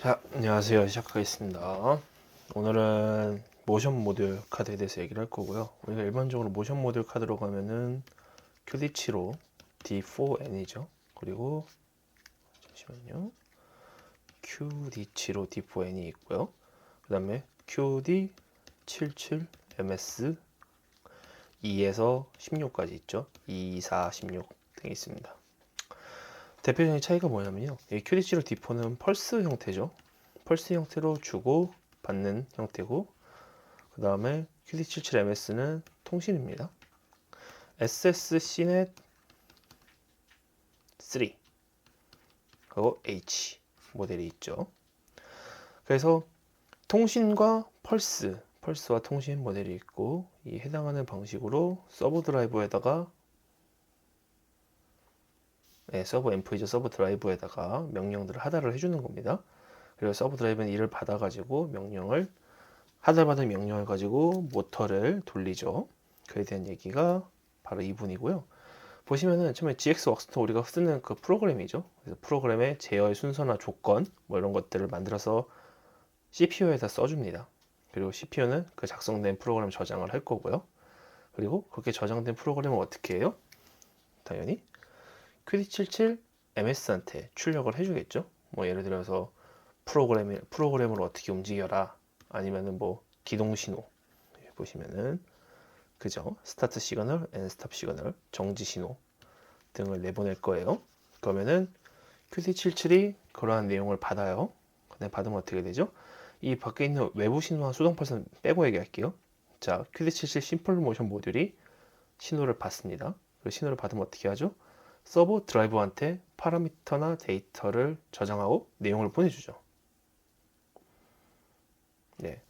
자, 안녕하세요. 시작하겠습니다. 오늘은 모션 모듈 카드에 대해서 얘기를 할 거고요. 우리가 일반적으로 모션 모듈 카드로 가면은 QD7로 D4N이죠. 그리고 잠시만요. QD7로 D4N이 있고요. 그 다음에 QD77MS 2에서 16까지 있죠. 2, 4, 16 등이 있습니다. 대표적인 차이가 뭐냐면요. 이 QD7로 D4는 펄스 형태죠. 펄스 형태로 주고 받는 형태고, 그 다음에 QD77MS는 통신입니다. SSCnet 3 그리고 H 모델이 있죠. 그래서 통신과 펄스와 통신 모델이 있고, 이 해당하는 방식으로 서버 드라이버에다가 서버 앰프이죠. 서버 드라이버에다가 명령들을 하달을 해주는 겁니다. 그리고 서버 드라이버는 이를 받아가지고 하달받은 명령을 가지고 모터를 돌리죠. 그에 대한 얘기가 바로 이 부분이고요. 보시면은 처음에 GX웍스토어 우리가 쓰는 그 프로그램이죠. 그래서 프로그램의 제어의 순서나 조건 뭐 이런 것들을 만들어서 CPU에다 써줍니다. 그리고 CPU는 그 작성된 프로그램 저장을 할 거고요. 그리고 그렇게 저장된 프로그램을 어떻게 해요? 당연히 QD77MS한테 출력을 해주겠죠. 뭐 예를 들어서 프로그램을 어떻게 움직여라, 아니면은 뭐 기동 신호 보시면은 그죠? 스타트 시그널, 엔스탑 시그널, 정지 신호 등을 내보낼 거예요. 그러면은 QD77이 그러한 내용을 받아요. 근데 받으면 어떻게 되죠? 이 밖에 있는 외부 신호와 수동 펄스는 빼고 얘기할게요. 자, QD77 심플 모션 모듈이 신호를 받습니다. 그 신호를 받으면 어떻게 하죠? 서버 드라이버한테 파라미터나 데이터를 저장하고 내용을 보내주죠. 네.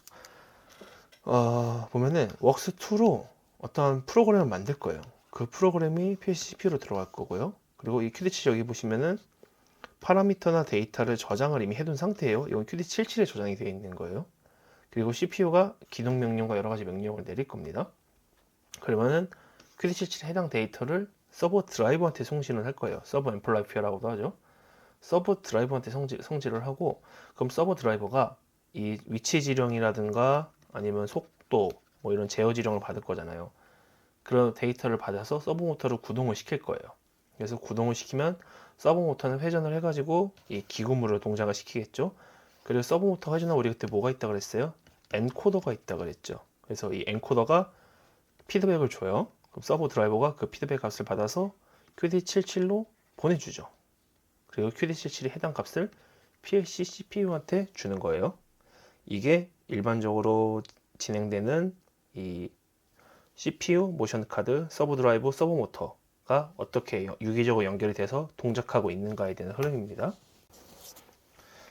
보면은 웍스2로 어떤 프로그램을 만들 거예요. 그 프로그램이 CPU로 들어갈 거고요. 그리고 이 QD7 여기 보시면은 파라미터나 데이터를 저장을 이미 해둔 상태예요. 이건 QD77에 저장이 되어 있는 거예요. 그리고 CPU가 기동 명령과 여러 가지 명령을 내릴 겁니다. 그러면은 QD77에 해당 데이터를 서버 드라이버한테 송신을 할 거예요. 서버 앰플라이어라고도 하죠. 서버 드라이버한테 성질을 하고, 그럼 서버 드라이버가 이 위치 지령이라든가 아니면 속도 뭐 이런 제어 지령을 받을 거잖아요. 그런 데이터를 받아서 서버 모터를 구동을 시킬 거예요. 그래서 구동을 시키면 서버 모터는 회전을 해가지고 이 기구물을 동작을 시키겠죠. 그리고 서버 모터 회전하고 우리 그때 뭐가 있다 그랬어요? 엔코더가 있다 그랬죠. 그래서 이 엔코더가 피드백을 줘요. 그럼 서버 드라이버가 그 피드백 값을 받아서 QD77로 보내주죠. 그리고 QD77이 해당 값을 PLC CPU한테 주는 거예요. 이게 일반적으로 진행되는 이 CPU, 모션 카드, 서버 드라이브, 서버 모터가 어떻게 유기적으로 연결이 돼서 동작하고 있는가에 대한 흐름입니다.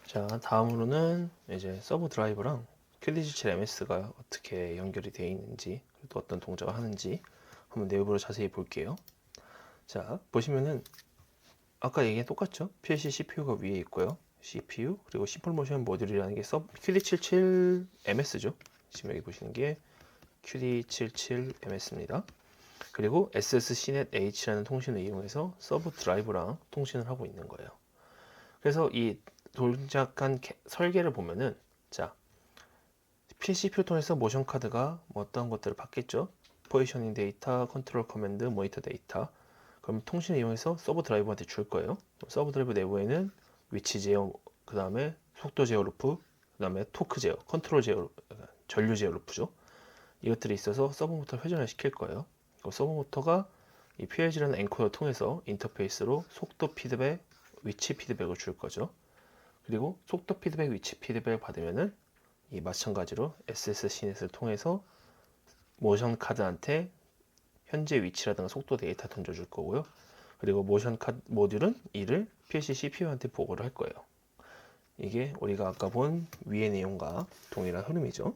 자, 다음으로는 이제 서버 드라이브랑 QD77MS가 어떻게 연결이 되어 있는지, 또 어떤 동작을 하는지 한번 내부를 자세히 볼게요. 자, 보시면은 아까 얘기한 똑같죠? PLC CPU가 위에 있고요. CPU 그리고 심플 모션 모듈이라는 게 QD77MS죠. 지금 여기 보시는 게 QD77MS입니다. 그리고 SSCnet H라는 통신을 이용해서 서버 드라이브랑 통신을 하고 있는 거예요. 그래서 이 동작한 설계를 보면은, 자, CPU 통해서 모션 카드가 뭐 어떤 것들을 받겠죠? 포지셔닝 데이터, 컨트롤 커맨드, 모니터 데이터. 그럼 통신을 이용해서 서버 드라이버한테 줄 거예요. 서버 드라이버 내부에는 위치 제어, 그 다음에 속도 제어 루프, 그 다음에 토크 제어, 컨트롤 제어, 전류 제어 루프죠. 이것들이 있어서 서버 모터를 회전을 시킬 거예요. 서버 모터가 이 PLC라는 엔코더 통해서 인터페이스로 속도 피드백, 위치 피드백을 줄 거죠. 그리고 속도 피드백, 위치 피드백을 받으면은 이 마찬가지로 SSC넷을 통해서 모션 카드한테 현재 위치라든가 속도 데이터 던져줄 거고요. 그리고 모션 카드 모듈은 이를 PLC CPU한테 보고를 할 거예요. 이게 우리가 아까 본 위의 내용과 동일한 흐름이죠.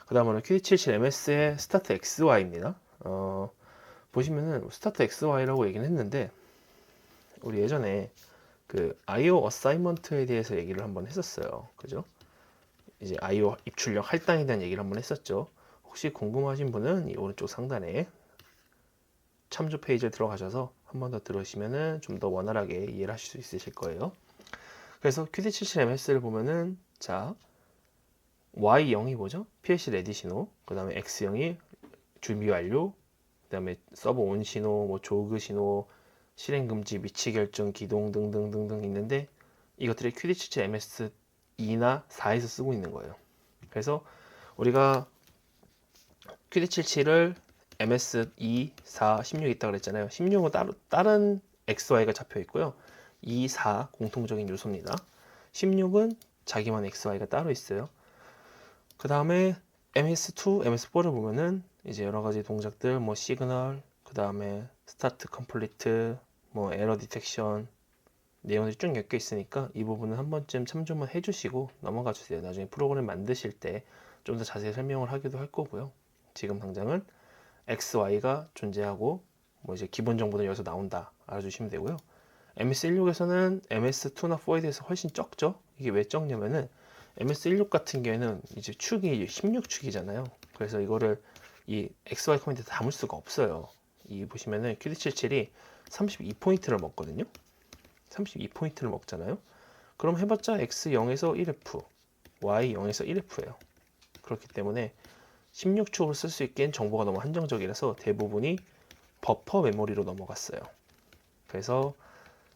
그 다음으로 QD77MS의 스타트 XY입니다. 보시면은 스타트 XY라고 얘기는 했는데, 우리 예전에 그 IO 어사이먼트에 대해서 얘기를 한번 했었어요. 그죠? 이제 IO 입출력 할당에 대한 얘기를 한번 했었죠. 혹시 궁금하신 분은 이 오른쪽 상단에 참조 페이지에 들어가셔서 한 번 더 들으시면은 좀 더 원활하게 이해를 하실 수 있으실 거예요. 그래서 QD77MS를 보면은 자 Y0이 뭐죠? PLC 레디 신호, 그 다음에 X0이 준비 완료, 그 다음에 서버 온 신호, 뭐 조그 신호, 실행 금지, 위치 결정, 기동 등등등등 있는데 이것들이 QD77MS2나 4에서 쓰고 있는 거예요. 그래서 우리가 QD77을 MS2, 4, 16 있다고 그랬잖아요. 16은 다른 XY가 잡혀 있고요. 2, 4 공통적인 요소입니다. 16은 자기만 XY가 따로 있어요. 그 다음에 MS2, MS4를 보면은 이제 여러 가지 동작들, 뭐 시그널, 그 다음에 스타트 컴플리트, 뭐 에러 디텍션 내용들이 쭉 엮여 있으니까 이 부분은 한 번쯤 참조만 해주시고 넘어가 주세요. 나중에 프로그램 만드실 때 좀 더 자세히 설명을 하기도 할 거고요. 지금 당장은 XY가 존재하고 뭐 이제 기본 정보는 여기서 나온다 알아주시면 되고요. MS16에서는 MS2나 4에 대해서 훨씬 적죠. 이게 왜 적냐면은 MS16 같은 경우에는 이제 축이 16축이잖아요. 그래서 이거를 이 XY 커맨드에 담을 수가 없어요. 이 보시면은 QD77이 32포인트를 먹거든요. 32포인트를 먹잖아요. 그럼 해봤자 X0에서 1F, Y0에서 1F예요. 그렇기 때문에 16축으로 쓸 수 있기엔 정보가 너무 한정적이라서 대부분이 버퍼 메모리로 넘어갔어요. 그래서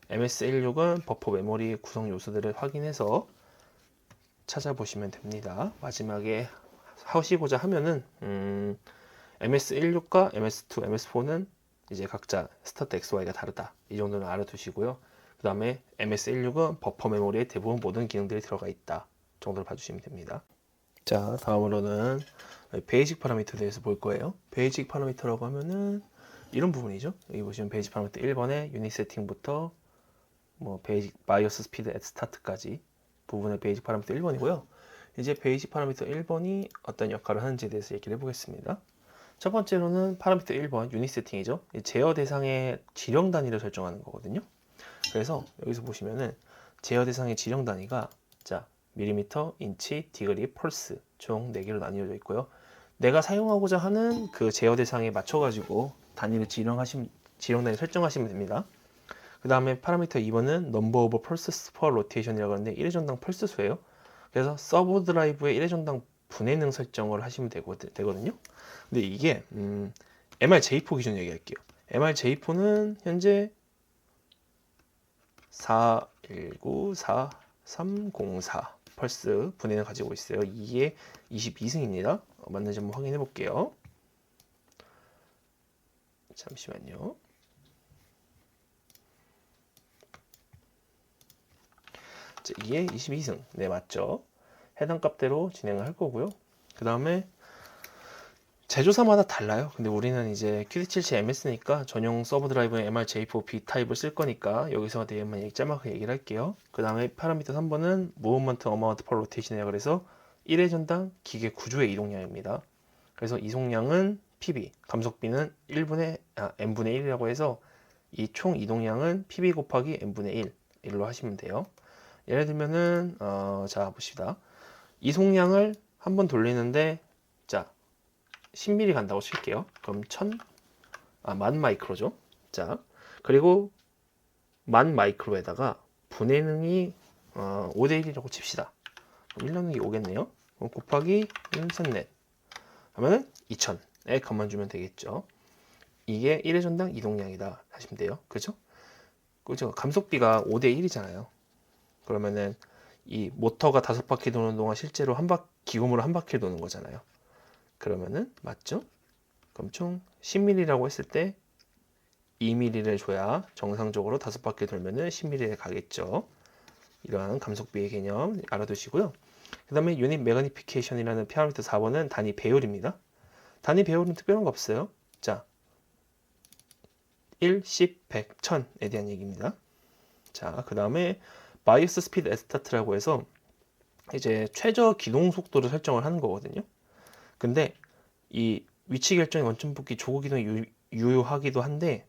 MS16은 버퍼 메모리 구성 요소들을 확인해서 찾아보시면 됩니다. 마지막에 하시고자 하면은 MS16과 MS2, MS4는 이제 각자 스타트 XY가 다르다. 이 정도는 알아두시고요. 그 다음에 MS16은 버퍼 메모리에 대부분 모든 기능들이 들어가 있다. 정도를 봐주시면 됩니다. 자, 다음으로는 베이직 파라미터에 대해서 볼 거예요. 베이직 파라미터라고 하면은 이런 부분이죠. 여기 보시면 베이직 파라미터 1번에 유닛 세팅부터 뭐 베이직 바이오스 스피드 앳 스타트까지 부분의 베이직 파라미터 1번이고요. 이제 베이직 파라미터 1번이 어떤 역할을 하는지에 대해서 얘기를 해보겠습니다. 첫 번째로는 파라미터 1번 유닛 세팅이죠. 제어 대상의 지령 단위를 설정하는 거거든요. 그래서 여기서 보시면은 제어 대상의 지령 단위가 자 밀리미터, 인치, 디그리, 펄스 총 4개로 나뉘어져 있고요. 내가 사용하고자 하는 그 제어 대상에 맞춰가지고 단위를 지령 단위 설정하시면 됩니다. 그 다음에 파라미터 2번은 number of pulses per rotation이라고 하는데 1회전당 펄스 수예요. 그래서 서브 드라이브의 1회전당 분해능 설정을 하시면 되거든요. 근데 이게 MRJ4 기준 얘기할게요. MRJ4는 현재 4194-304 펄스 분해를 가지고 있어요. 이게 22승입니다. 맞는지 한번 확인해 볼게요. 잠시만요. 자, 이게 22승. 네, 맞죠? 해당 값대로 진행을 할 거고요. 그 다음에 제조사마다 달라요. 근데 우리는 이제 QD77MS니까 전용 서버 드라이브의 MRJ4B 타입을 쓸 거니까 여기서 대해만 짤막하게 얘기를 할게요. 그 다음에 파라미터 3번은 Movement Amount per Rotation이라 그래서 1회전당 기계 구조의 이동량입니다. 그래서 이송량은 PB, 감속비는 n분의 1이라고 해서 이 총 이동량은 PB 곱하기 n분의 1로 하시면 돼요. 예를 들면은 자 봅시다. 이송량을 한번 돌리는데 자 10mm 간다고 칠게요. 그럼 1000 마이크로죠. 자 그리고 1000마이크로에다가 분해능이 5대1이라고 칩시다. 그럼 1나누기 5겠네요. 그럼 곱하기 1셋넷 하면은 2000에 값만 주면 되겠죠. 이게 1회전당 이동량이다 하시면 돼요. 그죠? 그죠? 감속비가 5대1이잖아요. 그러면은 이 모터가 5바퀴 도는 동안 실제로 기금으로 한 바퀴 도는 거잖아요. 그러면은 맞죠? 그럼 총 10mm라고 했을 때 2mm를 줘야 정상적으로 5바퀴 돌면은 10mm에 가겠죠. 이러한 감속비의 개념 알아두시고요. 그 다음에 유닛 매그니피케이션이라는 파라미터 4번은 단위 배율입니다. 단위 배율은 특별한 거 없어요. 자, 1, 10, 100, 1000에 대한 얘기입니다. 자, 그 다음에 바이오스 스피드 앳 스타트라고 해서 이제 최저 기동 속도를 설정을 하는 거거든요. 근데 이 위치 결정의 원점 뽑기 조고 기동이 유효하기도 한데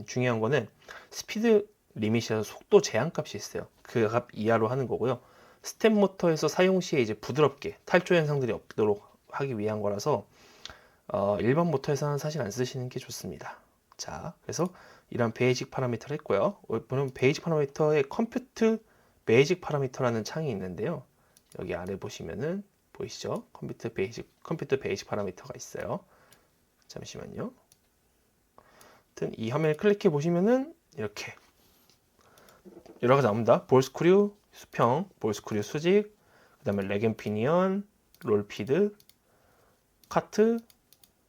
중요한 거는 스피드 리밋이라서 속도 제한 값이 있어요. 그 값 이하로 하는 거고요. 스텝 모터에서 사용 시에 이제 부드럽게 탈조 현상들이 없도록 하기 위한 거라서 일반 모터에서는 사실 안 쓰시는 게 좋습니다. 자, 그래서 이런 베이직 파라미터를 했고요. 보면 베이직 파라미터의 컴퓨트 베이직 파라미터라는 창이 있는데요. 여기 아래 보시면은 보이시죠? 컴퓨터 베이직 파라미터가 있어요. 잠시만요. 하여튼 이 화면을 클릭해 보시면은 이렇게 여러 가지 나옵니다. 볼 스크류, 수평, 볼 스크류 수직, 그 다음에 레겐 피니언, 롤 피드, 카트,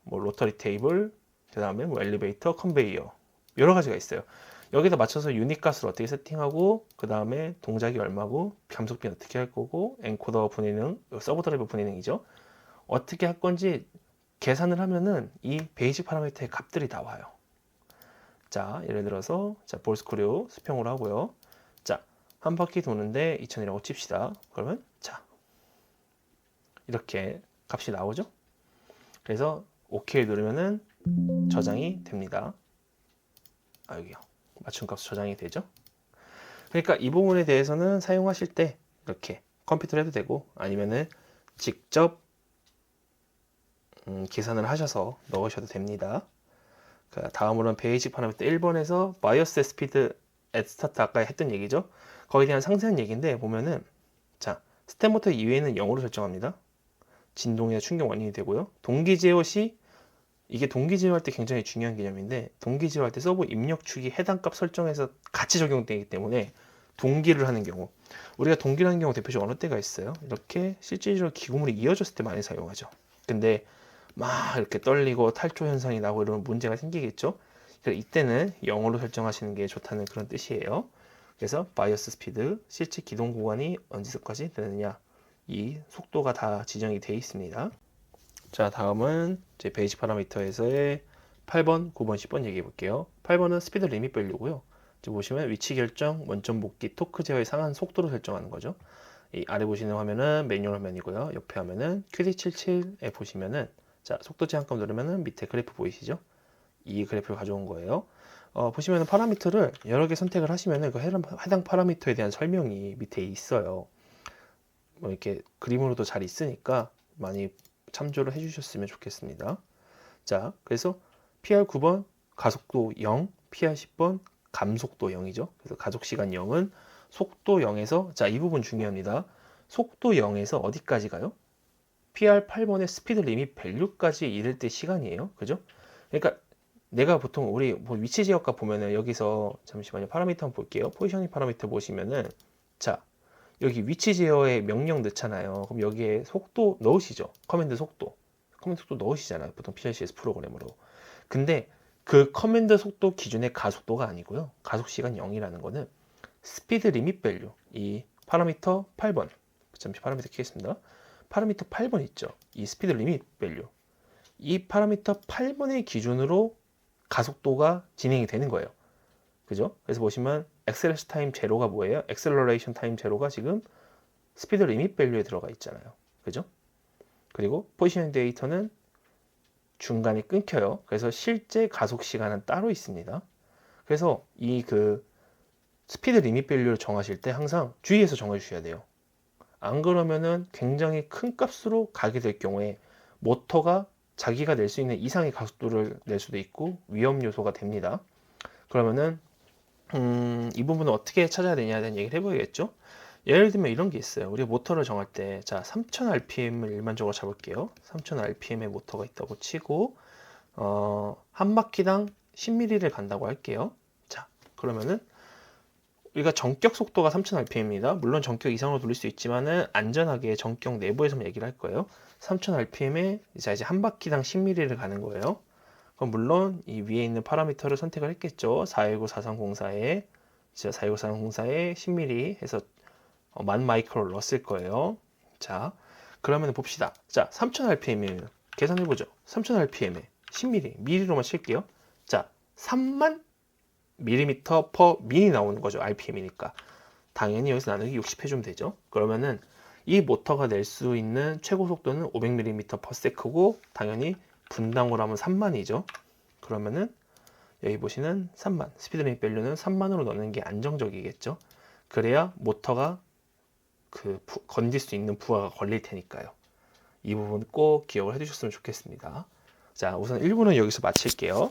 뭐 로터리 테이블, 그 다음에 뭐 엘리베이터, 컨베이어 여러 가지가 있어요. 여기다 맞춰서 유닛 값을 어떻게 세팅하고 그 다음에 동작이 얼마고 감속비는 어떻게 할 거고 엔코더 분해능, 서버 드라이브 분해능이죠. 어떻게 할 건지 계산을 하면은 이 베이직 파라미터의 값들이 나와요. 자, 예를 들어서 자, 볼 스크류 수평으로 하고요. 자, 한 바퀴 도는데 2000이라고 칩시다. 그러면 자, 이렇게 값이 나오죠. 그래서 OK 누르면은 저장이 됩니다. 아, 여기요. 맞춤값 저장이 되죠. 그러니까 이 부분에 대해서는 사용하실 때 이렇게 컴퓨터로 해도 되고 아니면은 직접 계산을 하셔서 넣으셔도 됩니다. 다음으로는 베이직 파라미터 1번에서 바이어스 스피드 앳 스타트 아까 했던 얘기죠. 거기에 대한 상세한 얘기인데 보면은 자 스텝 모터 이외에는 0으로 설정합니다. 진동이나 충격 원인이 되고요. 동기 제어 시 이게 동기 제어할 때 굉장히 중요한 개념인데 동기 제어할 때 서버 입력 축이 해당 값 설정해서 같이 적용되기 때문에 동기를 하는 경우 우리가 동기를 하는 경우 대표적으로 어느 때가 있어요. 이렇게 실질적으로 기구물이 이어졌을 때 많이 사용하죠. 근데 막 이렇게 떨리고 탈조 현상이 나고 이러면 문제가 생기겠죠. 그래서 이때는 0으로 설정하시는 게 좋다는 그런 뜻이에요. 그래서 바이어스 스피드 실제 기동 구간이 언제까지 되느냐 이 속도가 다 지정이 되어 있습니다. 자, 다음은 제 베이직 파라미터에서의 8번, 9번, 10번 얘기해 볼게요. 8번은 스피드 리밋 밸류고요. 지금 보시면 위치 결정, 원점 복귀, 토크 제어의 상한 속도로 설정하는 거죠. 이 아래 보시는 화면은 매뉴얼 화면이고요. 옆에 화면은 QD77에 보시면은 자, 속도 제한값 누르면은 밑에 그래프 보이시죠? 이 그래프를 가져온 거예요. 보시면은 파라미터를 여러 개 선택을 하시면은 그 해당 파라미터에 대한 설명이 밑에 있어요. 뭐 이렇게 그림으로도 잘 있으니까 많이 참조를 해주셨으면 좋겠습니다. 자, 그래서 PR9번 가속도 0, PR10번 감속도 0이죠. 그래서 가속시간 0은 속도 0에서 자, 이 부분 중요합니다. 속도 0에서 어디까지 가요? PR8번의 스피드 리밋 밸류까지 이를 때 시간이에요. 그죠? 그러니까 내가 보통 우리 뭐 위치 제어값 보면은 여기서 잠시만요. 파라미터 한번 볼게요. 포지셔닝 파라미터 보시면은 자, 여기 위치 제어에 명령 넣잖아요. 그럼 여기에 속도 넣으시죠. 커맨드 속도 넣으시잖아요. 보통 PLCS 프로그램으로. 근데 그 커맨드 속도 기준의 가속도가 아니고요. 가속 시간 0이라는 거는 스피드 리밋 밸류, 이 파라미터 8번. 잠시 파라미터 켜겠습니다. 파라미터 8번 있죠. 이 스피드 리밋 밸류. 이 파라미터 8번의 기준으로 가속도가 진행이 되는 거예요. 그죠? 그래서 보시면 엑셀레이션 타임 제로가 뭐예요? 엑셀러레이션 타임 제로가 지금 스피드 리밋 밸류에 들어가 있잖아요. 그죠? 그리고 포지셔닝 데이터는 중간에 끊겨요. 그래서 실제 가속 시간은 따로 있습니다. 그래서 이 그 스피드 리밋 밸류를 정하실 때 항상 주의해서 정해 주셔야 돼요. 안 그러면은 굉장히 큰 값으로 가게 될 경우에 모터가 자기가 낼 수 있는 이상의 가속도를 낼 수도 있고 위험 요소가 됩니다. 그러면은 이 부분은 어떻게 찾아야 되냐에 대한 얘기를 해보겠죠. 예를 들면 이런 게 있어요. 우리가 모터를 정할 때, 자, 3000rpm을 일반적으로 잡을게요. 3000rpm의 모터가 있다고 치고, 한 바퀴당 10mm를 간다고 할게요. 자, 그러면은, 우리가 전격 속도가 3000rpm입니다. 물론 전격 이상으로 돌릴 수 있지만은, 안전하게 전격 내부에서만 얘기를 할 거예요. 3000rpm에 이제 한 바퀴당 10mm를 가는 거예요. 그럼 물론 이 위에 있는 파라미터를 선택을 했겠죠. 419-4304에 419-4304에 10mm 해서 1000마이크로를 넣었을 거예요. 자, 그러면 봅시다. 자, 3000rpm이에요. 계산해보죠. 3000rpm에 10mm, 미리로만 칠게요. 자, 3만 밀리미터 퍼 미니 나오는 거죠. rpm이니까. 당연히 여기서 나누기 60 해주면 되죠. 그러면은 이 모터가 낼 수 있는 최고 속도는 500mm per sec고 당연히 분당으로 하면 3만이죠. 그러면은 여기 보시는 3만, 스피드 리밋 밸류는 3만으로 넣는 게 안정적이겠죠. 그래야 모터가 건질 수 있는 부하가 걸릴 테니까요. 이 부분 꼭 기억을 해주셨으면 좋겠습니다. 자, 우선 1부는 여기서 마칠게요.